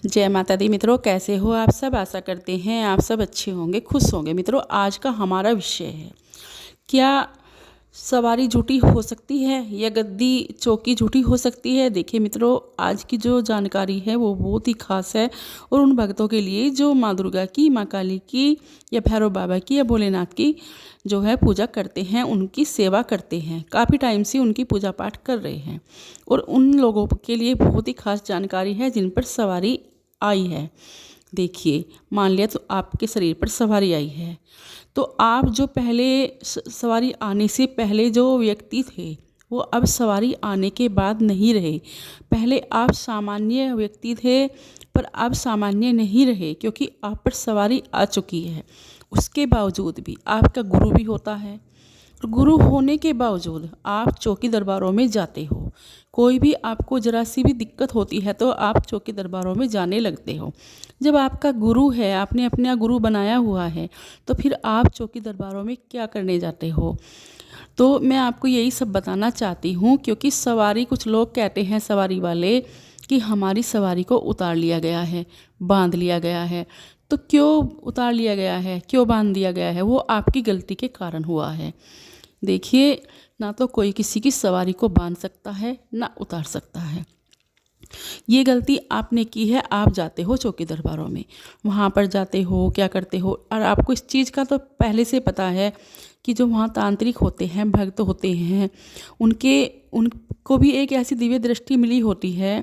जय माता दी मित्रों, कैसे हो आप सब। आशा करते हैं आप सब अच्छे होंगे, खुश होंगे। मित्रों, आज का हमारा विषय है, क्या सवारी झूठी हो सकती है या गद्दी चौकी झूठी हो सकती है। देखिए मित्रों, आज की जो जानकारी है वो बहुत ही खास है और उन भक्तों के लिए जो माँ दुर्गा की, माँ काली की या भैरव बाबा की या भोलेनाथ की जो है पूजा करते हैं, उनकी सेवा करते हैं, काफ़ी टाइम से उनकी पूजा पाठ कर रहे हैं। और उन लोगों के लिए बहुत ही खास जानकारी है जिन पर सवारी आई है। देखिए, मान लिया तो आपके शरीर पर सवारी आई है, तो आप जो पहले सवारी आने से पहले जो व्यक्ति थे वो अब सवारी आने के बाद नहीं रहे। पहले आप सामान्य व्यक्ति थे पर अब सामान्य नहीं रहे, क्योंकि आप पर सवारी आ चुकी है। उसके बावजूद भी आपका गुरु भी होता है, और गुरु होने के बावजूद आप चौकी दरबारों में जाते हो। कोई भी आपको ज़रा सी भी दिक्कत होती है तो आप चौकी दरबारों में जाने लगते हो। जब आपका गुरु है, आपने अपना गुरु बनाया हुआ है, तो फिर आप चौकी दरबारों में क्या करने जाते हो। तो मैं आपको यही सब बताना चाहती हूँ, क्योंकि सवारी, कुछ लोग कहते हैं सवारी वाले कि हमारी सवारी को उतार लिया गया है, बांध लिया गया है। तो क्यों उतार लिया गया है, क्यों बांध दिया गया है, वो आपकी गलती के कारण हुआ है। देखिए, ना तो कोई किसी की सवारी को बांध सकता है ना उतार सकता है। ये गलती आपने की है। आप जाते हो चौकी दरबारों में, वहाँ पर जाते हो, क्या करते हो, और आपको इस चीज़ का तो पहले से पता है कि जो वहाँ तांत्रिक होते हैं, भक्त होते हैं, उनको भी एक ऐसी दिव्य दृष्टि मिली होती है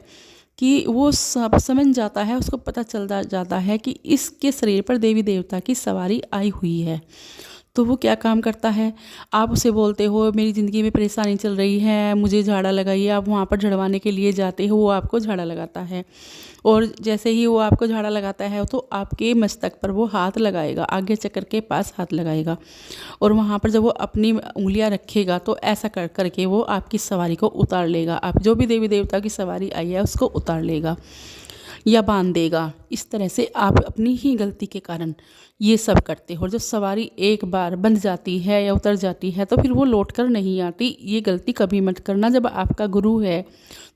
कि वो सब समझ जाता है, उसको पता चल जाता है कि इसके शरीर पर देवी देवता की सवारी आई हुई है। तो वो क्या काम करता है, आप उसे बोलते हो मेरी ज़िंदगी में परेशानी चल रही है, मुझे झाड़ा लगाइए। आप वहाँ पर झड़वाने के लिए जाते हो, वो आपको झाड़ा लगाता है। और जैसे ही वो आपको झाड़ा लगाता है तो आपके मस्तक पर वो हाथ लगाएगा, आगे चक्कर के पास हाथ लगाएगा। और वहाँ पर जब वो अपनी उंगलियाँ रखेगा तो ऐसा कर करके वो आपकी सवारी को उतार लेगा। आप जो भी देवी देवता की सवारी आई है उसको उतार लेगा या बांध देगा। इस तरह से आप अपनी ही गलती के कारण ये सब करते हो। जब सवारी एक बार बंध जाती है या उतर जाती है तो फिर वो लौट कर नहीं आती। ये गलती कभी मत करना। जब आपका गुरु है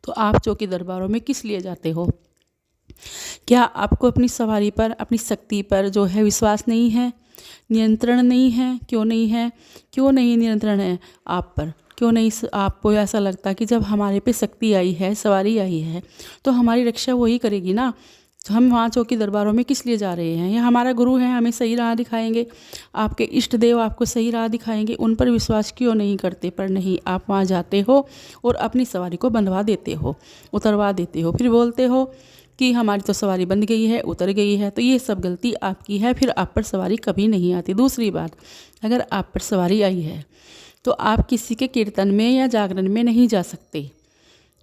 तो आप चौकी दरबारों में किस लिए जाते हो। क्या आपको अपनी सवारी पर, अपनी शक्ति पर जो है विश्वास नहीं है, नियंत्रण नहीं है। क्यों नहीं है, क्यों नहीं नियंत्रण है आप पर, क्यों नहीं आपको ऐसा लगता कि जब हमारे पे शक्ति आई है, सवारी आई है, तो हमारी रक्षा वही करेगी ना। तो हम वहाँ चौकी दरबारों में किस लिए जा रहे हैं। यह हमारा गुरु है, हमें सही राह दिखाएंगे, आपके इष्ट देव आपको सही राह दिखाएंगे। उन पर विश्वास क्यों नहीं करते। पर नहीं, आप वहाँ जाते हो और अपनी सवारी को बंधवा देते हो, उतरवा देते हो, फिर बोलते हो कि हमारी तो सवारी बंध गई है, उतर गई है। तो ये सब गलती आपकी है, फिर आप पर सवारी कभी नहीं आती। दूसरी बात, अगर आप पर सवारी आई है तो आप किसी के कीर्तन में या जागरण में नहीं जा सकते।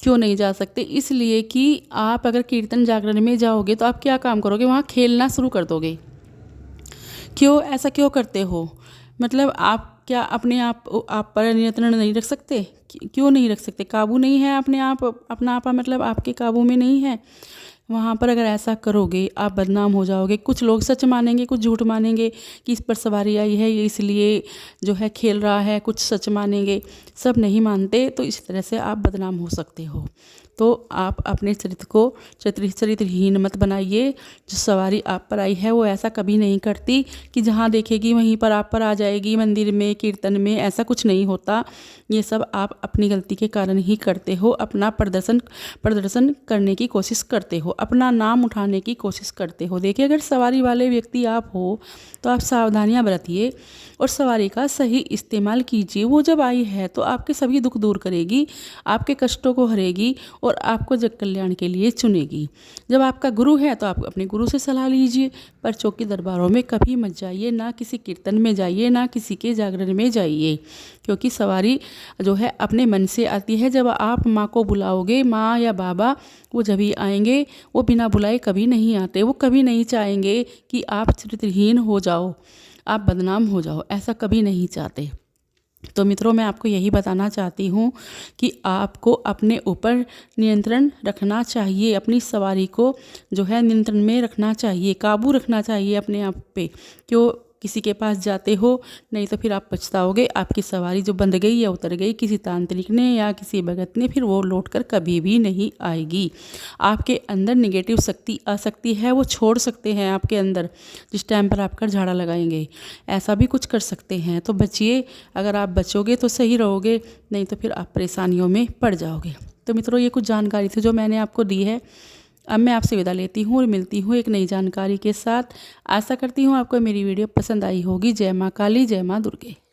क्यों नहीं जा सकते, इसलिए कि आप अगर कीर्तन जागरण में जाओगे तो आप क्या काम करोगे, वहाँ खेलना शुरू कर दोगे। क्यों ऐसा क्यों करते हो, मतलब आप क्या अपने आप पर नियंत्रण नहीं रख सकते। क्यों नहीं रख सकते, काबू नहीं है अपने आप, अपना आपा मतलब आपके काबू में नहीं है। वहाँ पर अगर ऐसा करोगे आप बदनाम हो जाओगे। कुछ लोग सच मानेंगे, कुछ झूठ मानेंगे कि इस पर सवारी आई है ये इसलिए जो है खेल रहा है, कुछ सच मानेंगे, सब नहीं मानते। तो इस तरह से आप बदनाम हो सकते हो। तो आप अपने चरित्र को चरित्रहीन मत बनाइए। जो सवारी आप पर आई है वो ऐसा कभी नहीं करती कि जहाँ देखेगी वहीं पर आप पर आ जाएगी, मंदिर में, कीर्तन में, ऐसा कुछ नहीं होता। ये सब आप अपनी गलती के कारण ही करते हो। अपना प्रदर्शन करने की कोशिश करते हो, अपना नाम उठाने की कोशिश करते हो। देखिए, अगर सवारी वाले व्यक्ति आप हो तो आप सावधानियां बरतिए और सवारी का सही इस्तेमाल कीजिए। वो जब आई है तो आपके सभी दुख दूर करेगी, आपके कष्टों को हरेगी और आपको जग कल्याण के लिए चुनेगी। जब आपका गुरु है तो आप अपने गुरु से सलाह लीजिए, पर चौकी दरबारों में कभी मत जाइए, ना किसी कीर्तन में जाइए, ना किसी के जागरण में जाइए। क्योंकि सवारी जो है अपने मन से आती है। जब आप माँ को बुलाओगे, माँ या बाबा, वो जब ही आएंगे। वो बिना बुलाए कभी नहीं आते। वो कभी नहीं चाहेंगे कि आप चरित्रहीन हो जाओ, आप बदनाम हो जाओ, ऐसा कभी नहीं चाहते। तो मित्रों, मैं आपको यही बताना चाहती हूँ कि आपको अपने ऊपर नियंत्रण रखना चाहिए, अपनी सवारी को जो है नियंत्रण में रखना चाहिए, काबू रखना चाहिए अपने आप पे। किसी के पास जाते हो, नहीं तो फिर आप पछताओगे। आपकी सवारी जो बंध गई या उतर गई किसी तांत्रिक ने या किसी भगत ने, फिर वो लौट कर कभी भी नहीं आएगी। आपके अंदर निगेटिव शक्ति आ सकती है, वो छोड़ सकते हैं आपके अंदर जिस टाइम पर आप झाड़ा लगाएंगे। ऐसा भी कुछ कर सकते हैं, तो बचिए। अगर आप बचोगे तो सही रहोगे, नहीं तो फिर आप परेशानियों में पड़ जाओगे। तो मित्रों, ये कुछ जानकारी थी जो मैंने आपको दी है। अब मैं आपसे विदा लेती हूँ और मिलती हूँ एक नई जानकारी के साथ। आशा करती हूँ आपको मेरी वीडियो पसंद आई होगी। जय माँ काली, जय माँ दुर्गे।